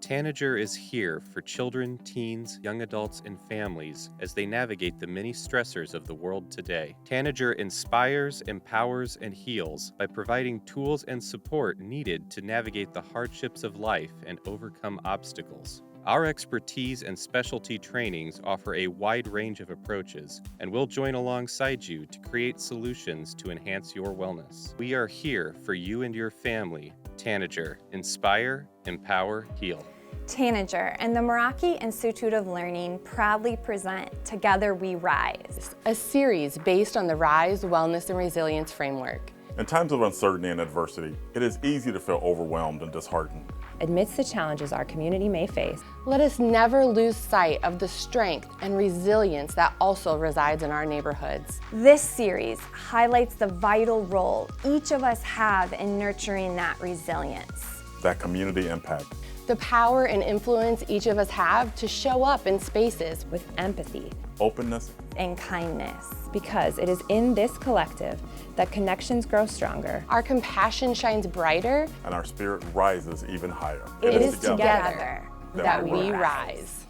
Tanager is here for children, teens, young adults, and families as they navigate the many stressors of the world today. Tanager inspires, empowers, and heals by providing tools and support needed to navigate the hardships of life and overcome obstacles. Our expertise and specialty trainings offer a wide range of approaches, and we'll join alongside you to create solutions to enhance your wellness. We are here for you and your family. Tanager, inspire, empower, heal. Tanager and the Meraki Institute of Learning proudly present Together We Rise, a series based on the RISE Wellness and Resilience framework. In times of uncertainty and adversity, it is easy to feel overwhelmed and disheartened. Amidst the challenges our community may face, let us never lose sight of the strength and resilience that also resides in our neighborhoods. This series highlights the vital role each of us have in nurturing that resilience. That community impact. The power and influence each of us have to show up in spaces with empathy, openness, and kindness. Because it is in this collective that connections grow stronger, our compassion shines brighter, and our spirit rises even higher. It is together that we rise.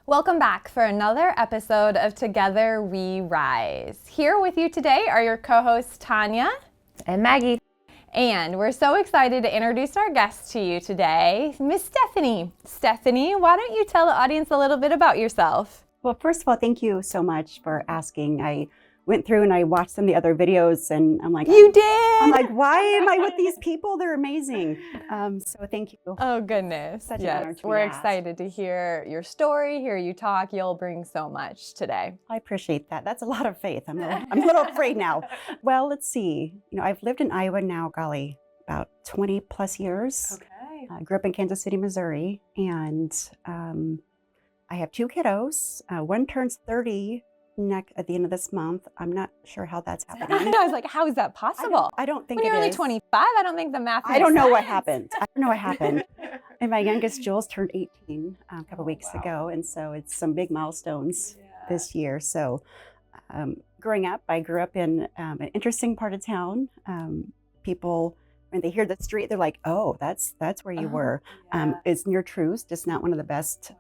Welcome back for another episode of Together We Rise. Here with you today are your co-hosts Tanya and Maggie. And we're so excited to introduce our guest to you today, Miss Stefanie. Stefanie, why don't you tell the audience a little bit about yourself? Well, first of all, thank you so much for asking. I went through and I watched some of the other videos and I'm like, You did? I'm like, why am I with these people? They're amazing. So thank you. Oh, goodness. Such an honor to be We're asked. excited to hear your story, hear you talk. You'll bring so much today. I appreciate that. That's a lot of faith. I'm a little afraid now. Well, let's see. I've lived in Iowa now, golly, about 20 plus years. Okay. I grew up in Kansas City, Missouri, and I have two kiddos. One turns 30 at the end of this month. I'm not sure how that's happening. I was like, how is that possible? I don't think when it you're only is. 25, I don't think the math I don't know what sense. happened. I don't know what happened. And my youngest, Jules, turned 18 a couple weeks ago. And so it's some big milestones this year. So growing up, I grew up in an interesting part of town. People, when they hear the street, they're like, oh, that's where you were. It's near Truce, just not one of the best,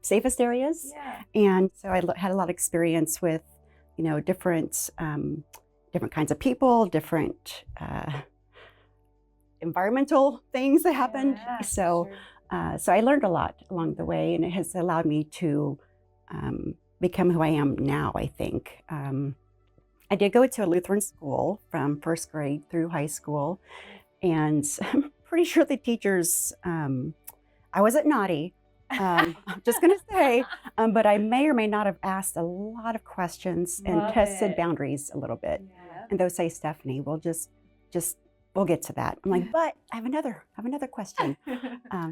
safest areas. Yeah. And so I had a lot of experience with, different kinds of people, different environmental things that happened. So I learned a lot along the way, and it has allowed me to become who I am now, I think. I did go to a Lutheran school from first grade through high school. And I'm pretty sure the teachers, I wasn't naughty, I'm just going to say, but I may or may not have asked a lot of questions and tested boundaries a little bit. Yeah. And they'll say, Stefanie, we'll get to that. I'm like, but I have another question.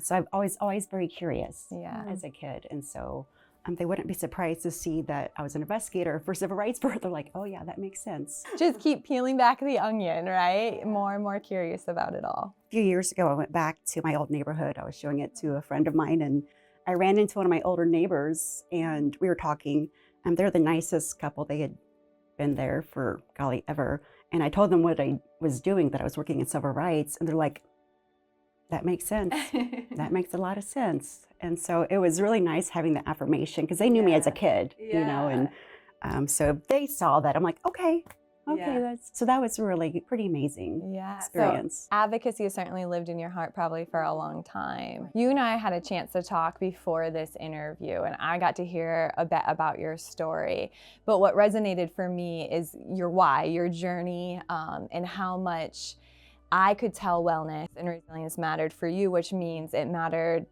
So I'm always very curious as a kid. And so they wouldn't be surprised to see that I was an investigator for civil rights birth. They're like, oh yeah, that makes sense. Just keep peeling back the onion, right? More and more curious about it all. A few years ago, I went back to my old neighborhood. I was showing it to a friend of mine, and I ran into one of my older neighbors, and we were talking. They're the nicest couple. They had been there for, golly, ever. And I told them what I was doing, that I was working in civil rights, and they're like, that makes sense. That makes a lot of sense. And so it was really nice having the affirmation, because they knew me as a kid, and so they saw that. I'm like, okay, so that was really pretty amazing experience. So advocacy has certainly lived in your heart probably for a long time. You and I had a chance to talk before this interview, and I got to hear a bit about your story. But what resonated for me is your why, your journey, and how much I could tell wellness and resilience mattered for you, which means it mattered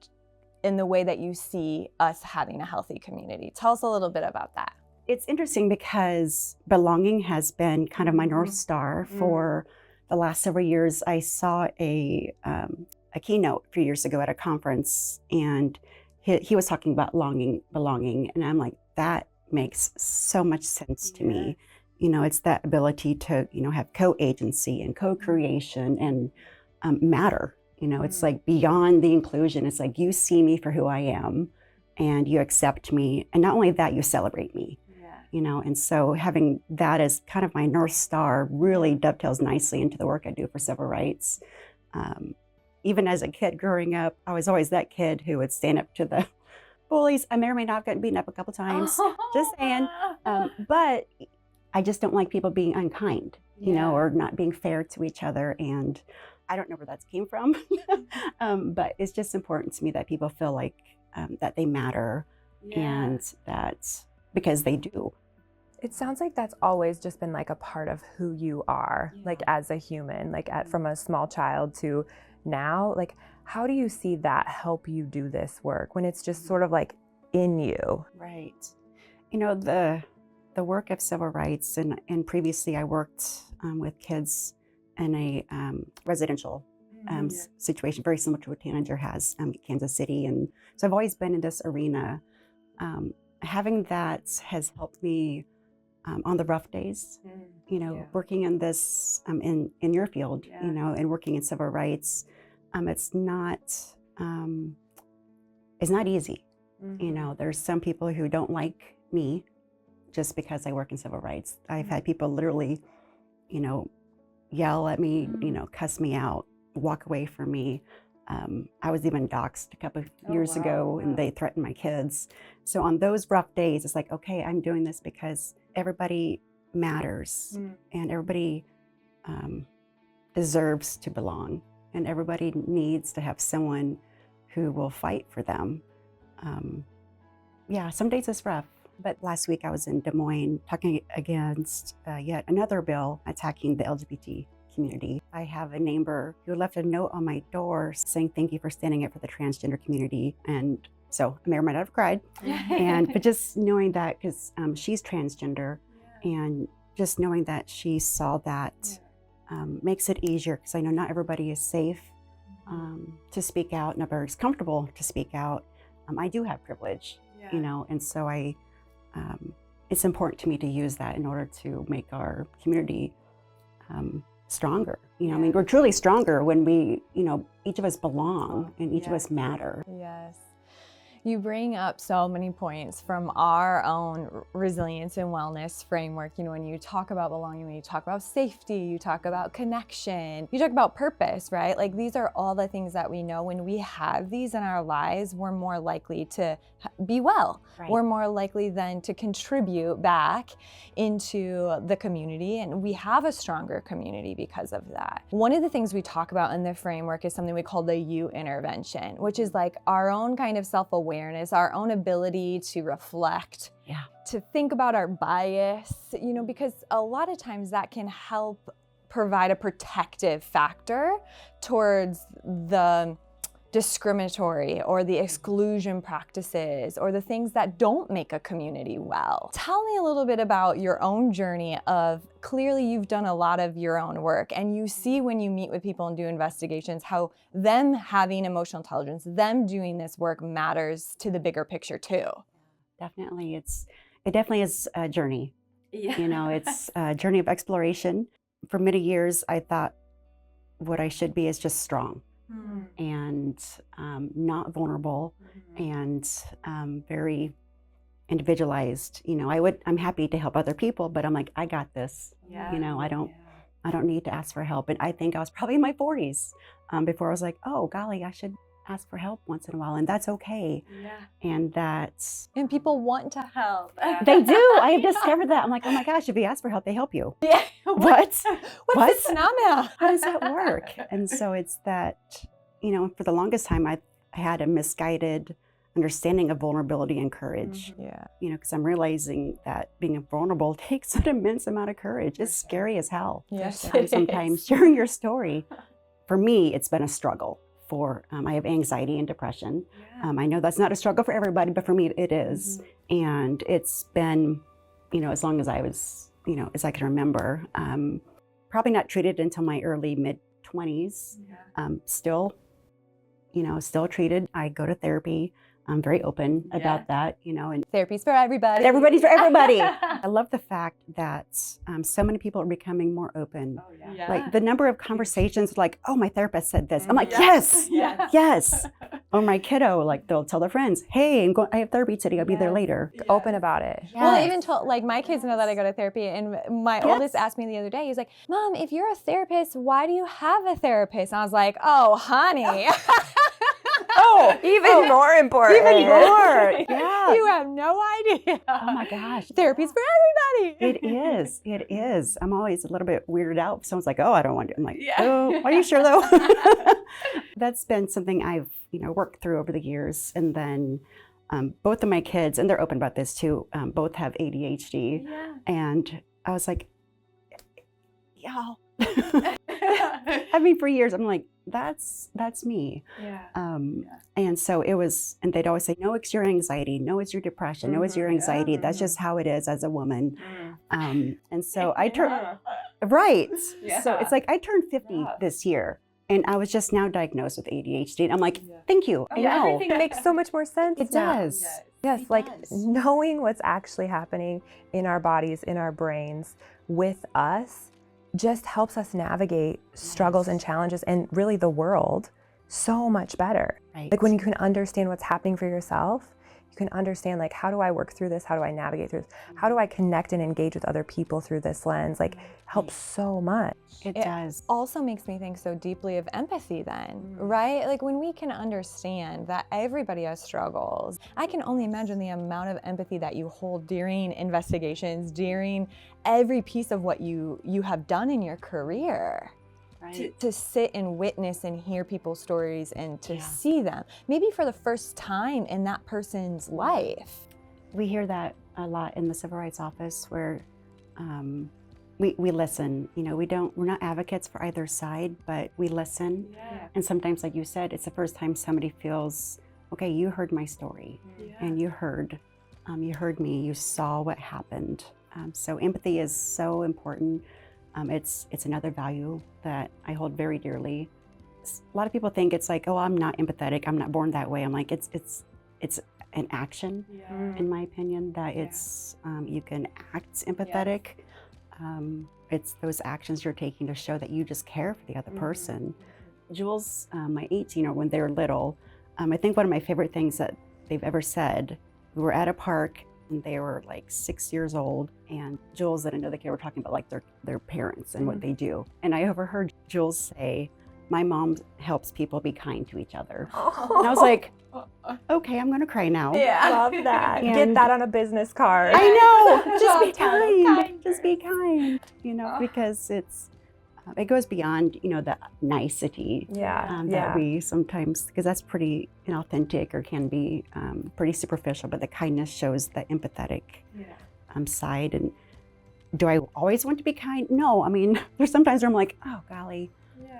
in the way that you see us having a healthy community. Tell us a little bit about that. It's interesting because belonging has been kind of my North Star for the last several years. I saw a keynote a few years ago at a conference, and he was talking about belonging, and I'm like, that makes so much sense to me. It's that ability to, have co-agency and co-creation and matter. It's like beyond the inclusion. It's like you see me for who I am and you accept me. And not only that, you celebrate me. And so having that as kind of my North Star really dovetails nicely into the work I do for civil rights. even as a kid growing up, I was always that kid who would stand up to the bullies. I may or may not have gotten beaten up a couple times, just saying. But I just don't like people being unkind, you know, or not being fair to each other. And I don't know where that came from, but it's just important to me that people feel like that they matter and that because they do. It sounds like that's always just been like a part of who you are, like as a human, like from a small child to now. Like, how do you see that help you do this work when it's just sort of like in you? Right. You know, the work of civil rights, and previously I worked with kids in a residential situation, very similar to what Tanager has in Kansas City. And so I've always been in this arena. Having that has helped me on the rough days, you know, working in this, in your field, you know, and working in civil rights. It's not easy. You know, there's some people who don't like me just because I work in civil rights. I've had people literally, you know, yell at me, you know, cuss me out, walk away from me. I was even doxxed a couple of years ago, and they threatened my kids. So on those rough days, it's like, okay, I'm doing this because everybody matters, and everybody deserves to belong, and everybody needs to have someone who will fight for them. Some days it's rough. But last week I was in Des Moines talking against yet another bill attacking the LGBT community. I have a neighbor who left a note on my door saying, "Thank you for standing up for the transgender community." And so I may or might not have cried. But just knowing that, because she's transgender, and just knowing that she saw that makes it easier, because I know not everybody is safe to speak out, not everybody's comfortable to speak out. I do have privilege, you know, and so it's important to me to use that in order to make our community stronger. You know, I mean, we're truly stronger when we, you know, each of us belong and each of us matter. Yes. You bring up so many points from our own resilience and wellness framework. You know, when you talk about belonging, when you talk about safety, you talk about connection, you talk about purpose, right? Like, these are all the things that we know when we have these in our lives, we're more likely to be well. Right. We're more likely then to contribute back into the community, and we have a stronger community because of that. One of the things we talk about in the framework is something we call the you intervention, which is like our own kind of self-awareness, our own ability to reflect, to think about our bias, you know, because a lot of times that can help provide a protective factor towards the discriminatory or the exclusion practices or the things that don't make a community well. Tell me a little bit about your own journey of, clearly you've done a lot of your own work, and you see when you meet with people and do investigations how them having emotional intelligence, them doing this work matters to the bigger picture too. Definitely. It definitely is a journey. You know, it's a journey of exploration. For many years, I thought what I should be is just strong. And not vulnerable, and very individualized. You know, I'm happy to help other people, but I'm like, I got this. You know, I don't need to ask for help. And I think I was probably in my 40s before I was like, oh golly, I should ask for help once in a while, and that's okay. And and people want to help. They do. I have discovered that. I'm like, oh my gosh, if you ask for help, they help you. What's this phenomenon? How does that work? And so it's that, you know, for the longest time I had a misguided understanding of vulnerability and courage. You know, because I'm realizing that being vulnerable takes an immense amount of courage. It's scary as hell. Sometimes sharing your story, for me, it's been a struggle. I have anxiety and depression. I know that's not a struggle for everybody, but for me it is. And it's been, you know, as long as I was, you know, as I can remember, probably not treated until my early mid-20s. Still treated. I go to therapy. I'm very open about that, you know. And therapy's for everybody. Everybody's for everybody. I love the fact that so many people are becoming more open. Like the number of conversations like, oh, my therapist said this. I'm like, yes. Or my kiddo, like they'll tell their friends, hey, I have therapy today, I'll be there later. Open about it. Well, I even told, like, my kids know that I go to therapy, and my oldest asked me the other day, he's like, Mom, if you're a therapist, why do you have a therapist? And I was like, oh, honey. Even more important. Even more. Yeah. You have no idea. Oh my gosh. Therapy's for everybody. It is. I'm always a little bit weirded out. If someone's like, oh, I don't want to. I'm like, oh, are you sure though? That's been something I've, worked through over the years. And then both of my kids, and they're open about this too, both have ADHD. Yeah. And I was like, y'all. I mean, for years, I'm like, that's me. Yeah. And so it was, and they'd always say, no, it's your anxiety. No, it's your depression. No, it's your anxiety. That's just how it is as a woman. And so I turned, right. So it's like, I turned 50 this year, and I was just now diagnosed with ADHD. And I'm like, thank you. I know. Everything makes so much more sense. It now. does. Yes, like knowing what's actually happening in our bodies, in our brains, with us, just helps us navigate struggles and challenges and really the world so much better. Right. Like when you can understand what's happening for yourself, you can understand, like, how do I work through this? How do I navigate through this? How do I connect and engage with other people through this lens? Like, helps so much. It does. Also makes me think so deeply of empathy then, right? Like when we can understand that everybody has struggles, I can only imagine the amount of empathy that you hold during investigations, during every piece of what you have done in your career. Right. To sit and witness and hear people's stories and to see them, maybe for the first time in that person's life. We hear that a lot in the civil rights office, where we listen. We're not advocates for either side, but we listen. And sometimes, like you said, it's the first time somebody feels, okay, you heard my story, and you heard me, you saw what happened. So empathy is so important. It's another value that I hold very dearly. A lot of people think it's like, oh, I'm not empathetic, I'm not born that way. I'm like, it's an action, in my opinion, that it's you can act empathetic. It's those actions you're taking to show that you just care for the other person. Jules, my 18-year-old, when they were little, I think one of my favorite things that they've ever said, we were at a park, and they were like 6 years old, and Jules and another kid were talking about like their parents and what they do. And I overheard Jules say, my mom helps people be kind to each other. And I was like, okay, I'm gonna cry now. I love that. And get that on a business card. I know, just be kind, just be kind, because it goes beyond, the nicety that we sometimes, because that's pretty inauthentic or can be pretty superficial, but the kindness shows the empathetic side. And do I always want to be kind? No, I mean, there's sometimes where I'm like, oh, golly,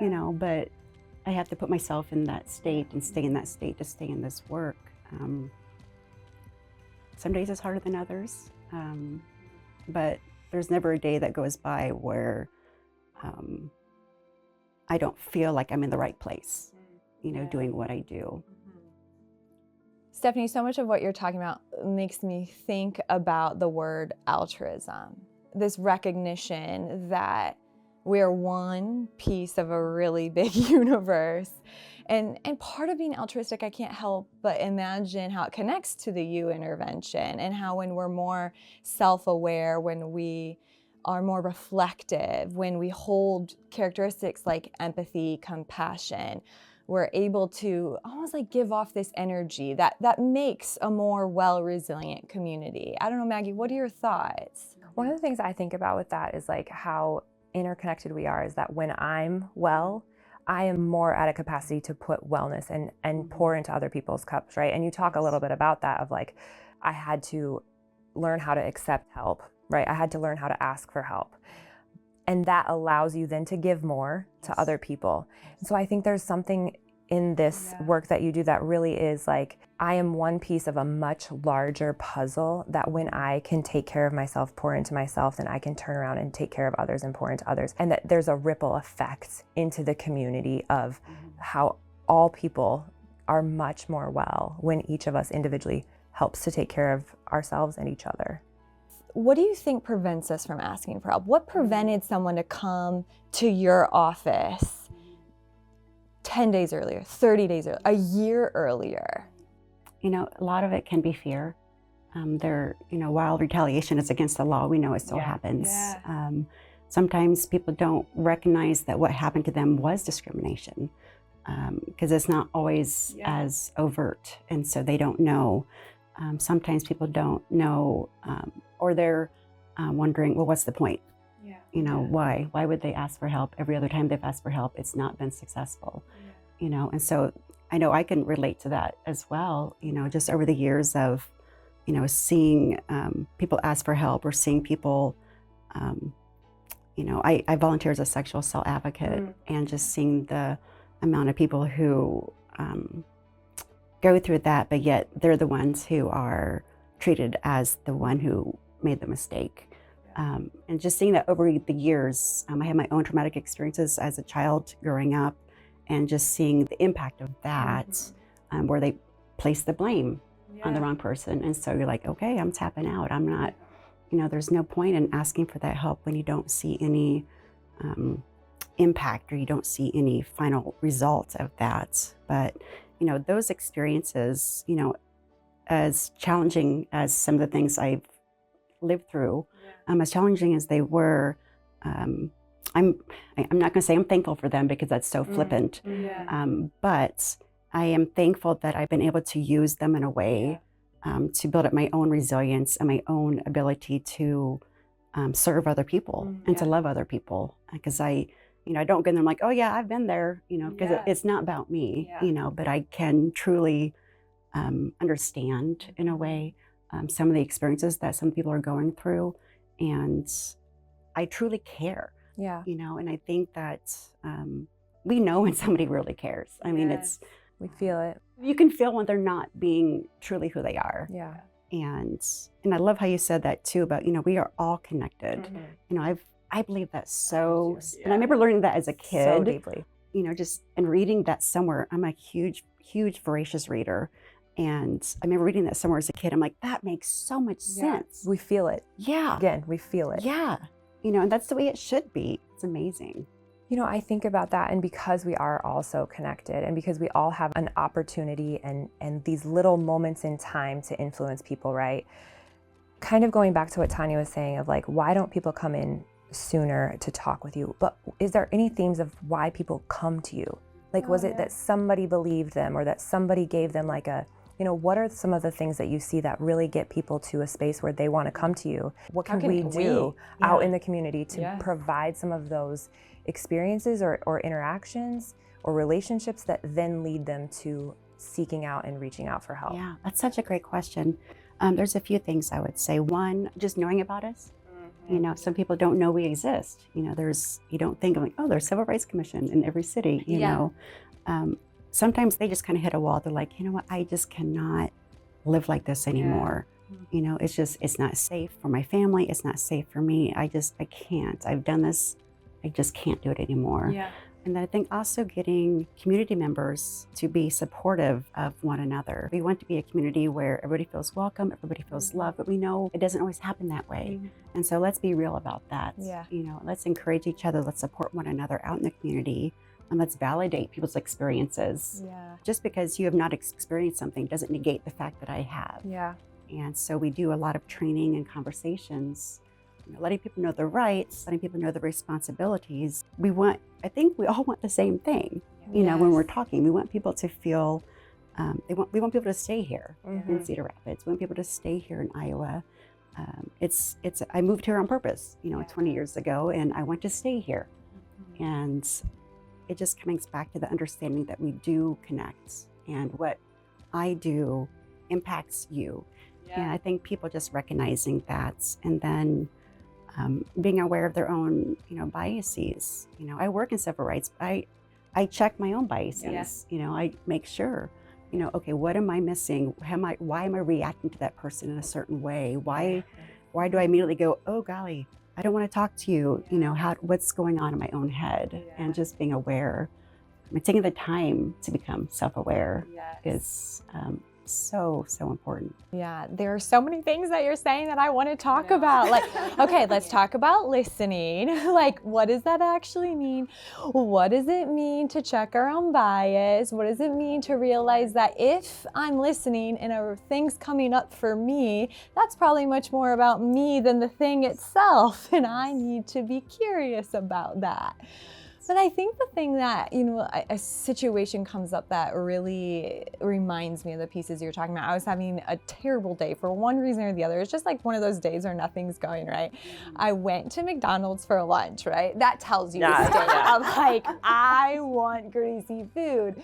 but I have to put myself in that state and stay in that state to stay in this work. Some days it's harder than others, but there's never a day that goes by where I don't feel like I'm in the right place, doing what I do. Stefanie, so much of what you're talking about makes me think about the word altruism, this recognition that we're one piece of a really big universe. And part of being altruistic, I can't help but imagine how it connects to the you intervention, and how when we're more self-aware, when we are more reflective, when we hold characteristics like empathy, compassion, we're able to almost like give off this energy that makes a more well-resilient community. I don't know, Maggie, what are your thoughts? One of the things I think about with that is like how interconnected we are, is that when I'm well, I am more at a capacity to put wellness and pour into other people's cups, right? And you talk a little bit about that, of like, I had to learn how to accept help, right? I had to learn how to ask for help. And that allows you then to give more to other people. And so I think there's something in this work that you do that really is like, I am one piece of a much larger puzzle, that when I can take care of myself, pour into myself, then I can turn around and take care of others and pour into others. And that there's a ripple effect into the community of how all people are much more well when each of us individually helps to take care of ourselves and each other. What do you think prevents us from asking for help? What prevented someone to come to your office 10 days earlier, 30 days earlier, a year earlier? You know, a lot of it can be fear. While retaliation is against the law, we know it still happens. Sometimes people don't recognize that what happened to them was discrimination, because it's not always as overt, and so they don't know. Sometimes people don't know, or they're wondering, well, what's the point? Why? Why would they ask for help? Every other time they've asked for help, it's not been successful. And so I know I can relate to that as well, just over the years of, seeing people ask for help, or seeing people, I volunteer as a sexual assault advocate, and just seeing the amount of people who go through that, but yet they're the ones who are treated as the one who made the mistake. And just seeing that over the years, I had my own traumatic experiences as a child growing up, and just seeing the impact of that, where they place the blame on the wrong person. And so you're like, okay, I'm tapping out. I'm not, there's no point in asking for that help when you don't see any impact, or you don't see any final result of that. But, those experiences, as challenging as some of the things I've lived through, as challenging as they were, I'm not going to say I'm thankful for them, because that's so flippant. But I am thankful that I've been able to use them in a way to build up my own resilience and my own ability to serve other people and to love other people. Because I don't go in there like, oh yeah, I've been there, because it's not about me, but I can truly understand in a way some of the experiences that some people are going through, and I truly care. And I think that we know when somebody really cares. I mean, We feel it. you can feel when they're not being truly who they are. And I love how you said that too, about, we are all connected. I believe that so, and I remember learning that as a kid. So deeply. Just and reading that somewhere. I'm a huge, voracious reader. And I remember reading that somewhere as a kid. I'm like, that makes so much sense. We feel it. Again, we feel it. And that's the way it should be. It's amazing. I think about that, and because we are all so connected, and because we all have an opportunity and these little moments in time to influence people, right? Kind of going back to what Tanya was saying of like, why don't people come in sooner to talk with you? But is there any themes of why people come to you? Like, was it that somebody believed them, or that somebody gave them like a, what are some of the things that you see that really get people to a space where they want to come to you? What can we do out in the community to provide some of those experiences or interactions or relationships that then lead them to seeking out and reaching out for help? Yeah, that's such a great question. There's a few things I would say. One, just knowing about us. Some people don't know we exist. You don't think of like, oh, there's Civil Rights Commission in every city, you know. Sometimes they just kind of hit a wall. They're like, you know what, I just cannot live like this anymore. It's not safe for my family. It's not safe for me. I can't. I've done this. I just can't do it anymore. And then I think also getting community members to be supportive of one another. We want to be a community where everybody feels welcome, everybody feels loved, but we know it doesn't always happen that way. And so let's be real about that. Let's encourage each other. Let's support one another out in the community. And let's validate people's experiences. Just because you have not experienced something doesn't negate the fact that I have. And so we do a lot of training and conversations, letting people know their rights, letting people know their responsibilities. I think we all want the same thing. When we're talking, we want people to feel, we want people to stay here in Cedar Rapids. We want people to stay here in Iowa. I moved here on purpose, 20 years ago, and I want to stay here. And it just comes back to the understanding that we do connect, and what I do impacts you. And I think people just recognizing that, and then being aware of their own, biases. I work in civil rights. I check my own biases. I make sure, okay, what am I missing? Why am I reacting to that person in a certain way? Why do I immediately go, oh golly, I don't want to talk to you, what's going on in my own head? And just being aware. Taking the time to become self-aware is so important. Yeah, there are so many things that you're saying that I want to talk about. Like, okay, let's talk about listening. Like, what does that actually mean? What does it mean to check our own bias? What does it mean to realize that if I'm listening and a thing's coming up for me, that's probably much more about me than the thing itself, and I need to be curious about that. But I think the thing that, a situation comes up that really reminds me of the pieces you're talking about. I was having a terrible day for one reason or the other. It's just like one of those days where nothing's going right. I went to McDonald's for lunch, right? That tells you the state of like, I want greasy food.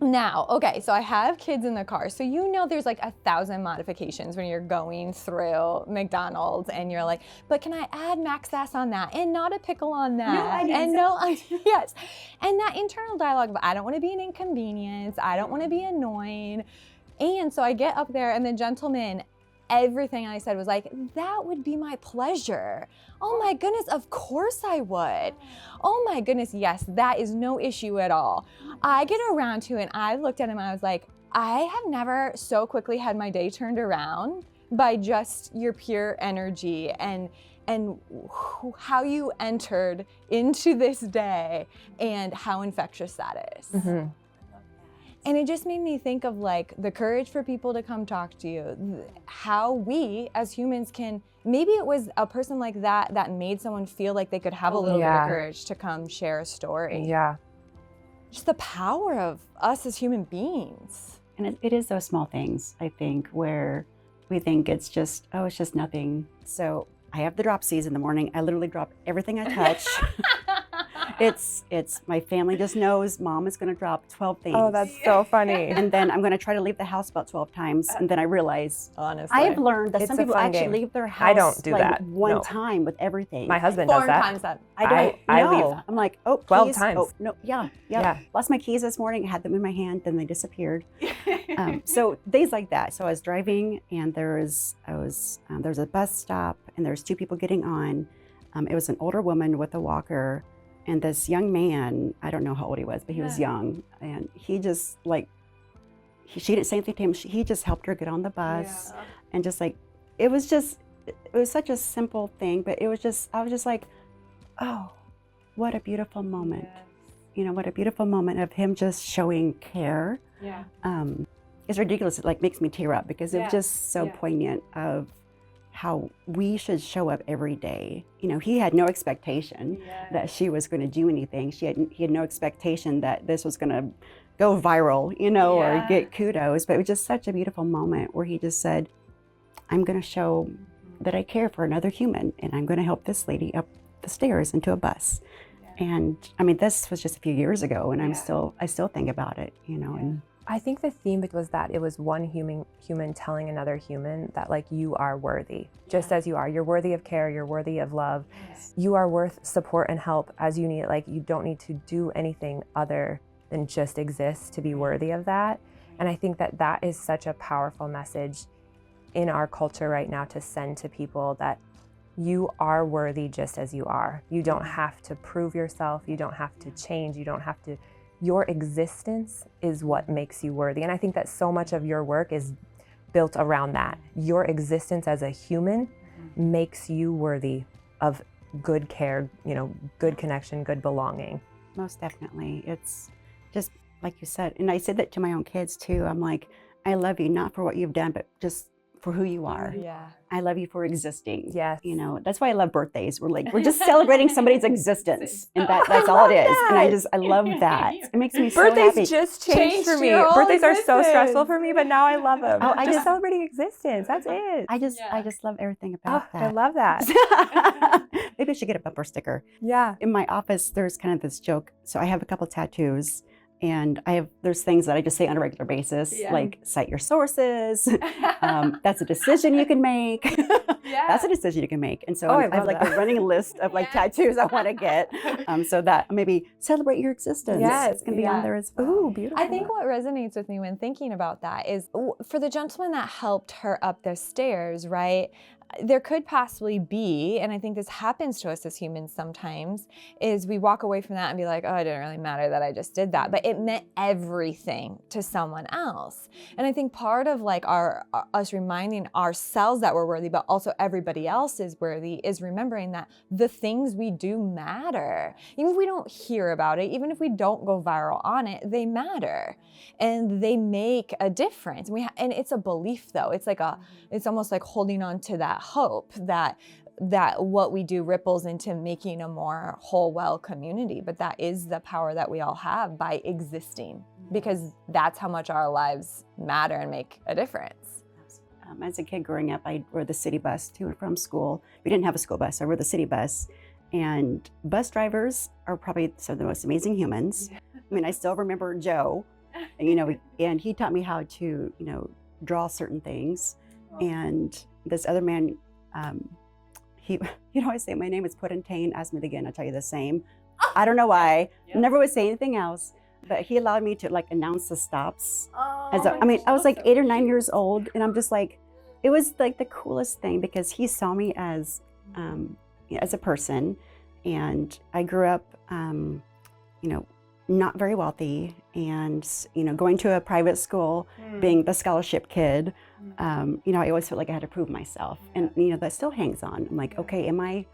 Now, okay, so I have kids in the car. So there's like 1,000 modifications when you're going through McDonald's and you're like, but can I add mac sauce on that and not a pickle on that? Yes. And that internal dialogue of I don't want to be an inconvenience. I don't want to be annoying. And so I get up there and the gentleman, everything I said was like, that would be my pleasure. Oh my goodness, of course I would. Oh my goodness, yes, that is no issue at all. I get around to it and I looked at him and I was like, I have never so quickly had my day turned around by just your pure energy and how you entered into this day and how infectious that is. Mm-hmm. And it just made me think of like the courage for people to come talk to you, how we as humans can, maybe it was a person like that made someone feel like they could have a little bit of courage to come share a story. Yeah. Just the power of us as human beings. And it is those small things, I think, where we think it's just nothing. So I have the dropsies in the morning. I literally drop everything I touch. It's my family just knows Mom is going to drop 12 things. Oh, that's so funny. And then I'm going to try to leave the house about 12 times. And then I realize, honestly, I have learned that It's some a people fun actually game. leave their house I don't do like that. one No. time with everything. My husband does 4 that. times that. I don't I know. leave I'm like, oh, 12 keys. times. Oh, no, yeah. Lost my keys this morning. I had them in my hand, then they disappeared. So days like that. So I was driving, and there was a bus stop, and there was 2 people getting on. It was an older woman with a walker, and this young man. I don't know how old he was, but he was young, and he just she didn't say anything to him. He just helped her get on the bus, and just like it was such a simple thing, but I was just like, oh, what a beautiful moment. What a beautiful moment of him just showing care. Yeah. It's ridiculous. It like makes me tear up because it was just so poignant of how we should show up every day. He had no expectation that she was going to do anything. He had no expectation that this was going to go viral, or get kudos. But it was just such a beautiful moment where he just said, I'm going to show that I care for another human, and I'm going to help this lady up the stairs into a bus. And I mean, this was just a few years ago, and I still think about it, and I think the theme was that it was one human telling another human that like you are worthy, just as you are. You're worthy of care. You're worthy of love. Yes. You are worth support and help as you need. Like you don't need to do anything other than just exist to be worthy of that. And I think that is such a powerful message in our culture right now to send to people that you are worthy just as you are. You don't have to prove yourself. You don't have to change. You don't have to. Your existence is what makes you worthy. And I think that so much of your work is built around that. Your existence as a human makes you worthy of good care, good connection, good belonging. Most definitely. It's just like you said, and I said that to my own kids too. I'm like, I love you, not for what you've done, but just for who you are. Yeah. I love you for existing. Yes. That's why I love birthdays. We're just celebrating somebody's existence, and that's all it is. That. And I love that. It makes me so Birthdays happy. just changed for me. your whole Birthdays are so existence. stressful for me, but now I love them. Oh, I just just- celebrating existence. That's it. I just love everything about I that. love that. Maybe I should get a bumper sticker. Yeah. In my office, there's kind of this joke. So I have a couple tattoos, and there's things that I just say on a regular basis, like cite your sources. That's a decision you can make. That's a decision you can make. And so Oh, I I have love like that. a running list of like tattoos I want to get. So that maybe celebrate your existence. Yes, It's going to be on there as well. Ooh, beautiful. I think what resonates with me when thinking about that is for the gentleman that helped her up the stairs, right? there could possibly be, and I think this happens to us as humans sometimes, is we walk away from that and be like, oh, it didn't really matter that I just did that, but it meant everything to someone else. And I think part of like us reminding ourselves that we're worthy, but also everybody else is worthy, is remembering that the things we do matter. Even if we don't hear about it, even if we don't go viral on it, they matter and they make a difference. And it's a belief though. It's like it's almost like holding on to that hope that what we do ripples into making a more whole, well community. But that is the power that we all have by existing, because that's how much our lives matter and make a difference. As a kid growing up, I rode the city bus to and from school. We didn't have a school bus, so I rode the city bus. And bus drivers are probably some of the most amazing humans. I mean, I still remember Joe, and he taught me how to, draw certain things. And this other man, he'd always say, my name is Puddintain, ask me again, I'll tell you the same. I don't know why, never would say anything else, but he allowed me to like announce the stops. I was like 8 or 9 years old, and I'm just like, it was like the coolest thing because he saw me as a person. And I grew up, not very wealthy, and going to a private school, being the scholarship kid, I always felt like I had to prove myself, and that still hangs on. I'm like, okay, am I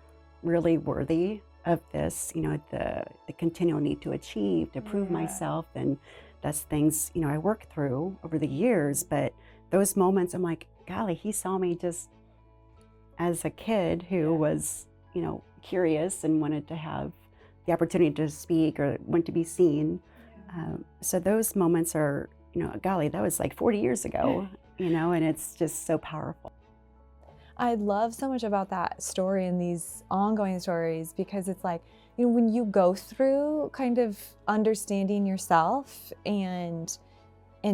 really worthy of this? The continual need to achieve, to prove myself, and that's things I worked through over the years. But those moments, I'm like, golly, he saw me just as a kid who was curious and wanted to have the opportunity to speak or want to be seen. So those moments are, golly, that was like 40 years ago, and it's just so powerful. I love so much about that story and these ongoing stories, because it's like, when you go through kind of understanding yourself and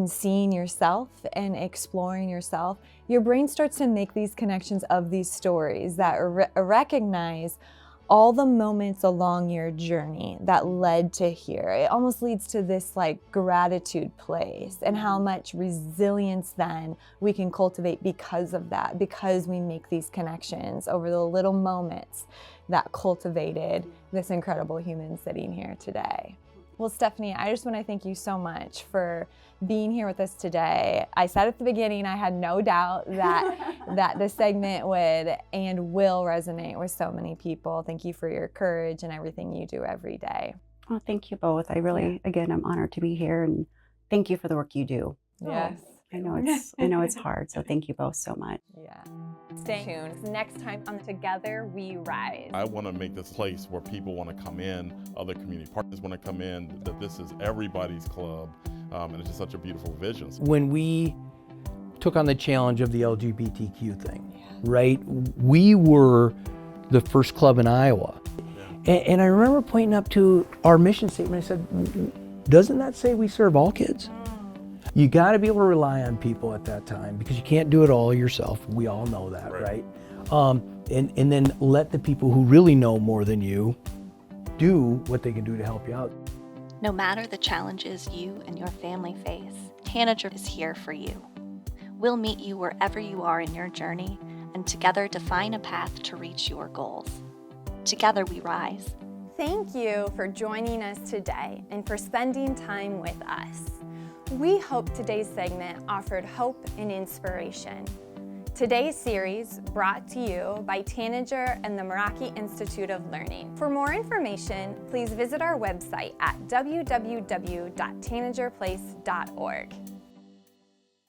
seeing yourself and exploring yourself, your brain starts to make these connections of these stories that recognize all the moments along your journey that led to here. It almost leads to this like gratitude place, and how much resilience then we can cultivate because of that, because we make these connections over the little moments that cultivated this incredible human sitting here today. Well, Stefanie, I just want to thank you so much for being here with us today. I said at the beginning, I had no doubt that this segment would and will resonate with so many people. Thank you for your courage and everything you do every day. Well, thank you both. I really, again, I'm honored to be here, and thank you for the work you do. Yes. I know it's hard, so thank you both so much. Yeah. Stay tuned. Next time on Together We Rise. I want to make this place where people want to come in, other community partners want to come in, that this is everybody's club, and it's just such a beautiful vision. When we took on the challenge of the LGBTQ thing, right, we were the first club in Iowa. And I remember pointing up to our mission statement, I said, doesn't that say we serve all kids? You got to be able to rely on people at that time, because you can't do it all yourself. We all know that, right? And then let the people who really know more than you do what they can do to help you out. No matter the challenges you and your family face, Tanager is here for you. We'll meet you wherever you are in your journey, and together define a path to reach your goals. Together we rise. Thank you for joining us today and for spending time with us. We hope today's segment offered hope and inspiration. Today's series brought to you by Tanager and the Meraki Institute of Learning. For more information, please visit our website at www.tanagerplace.org.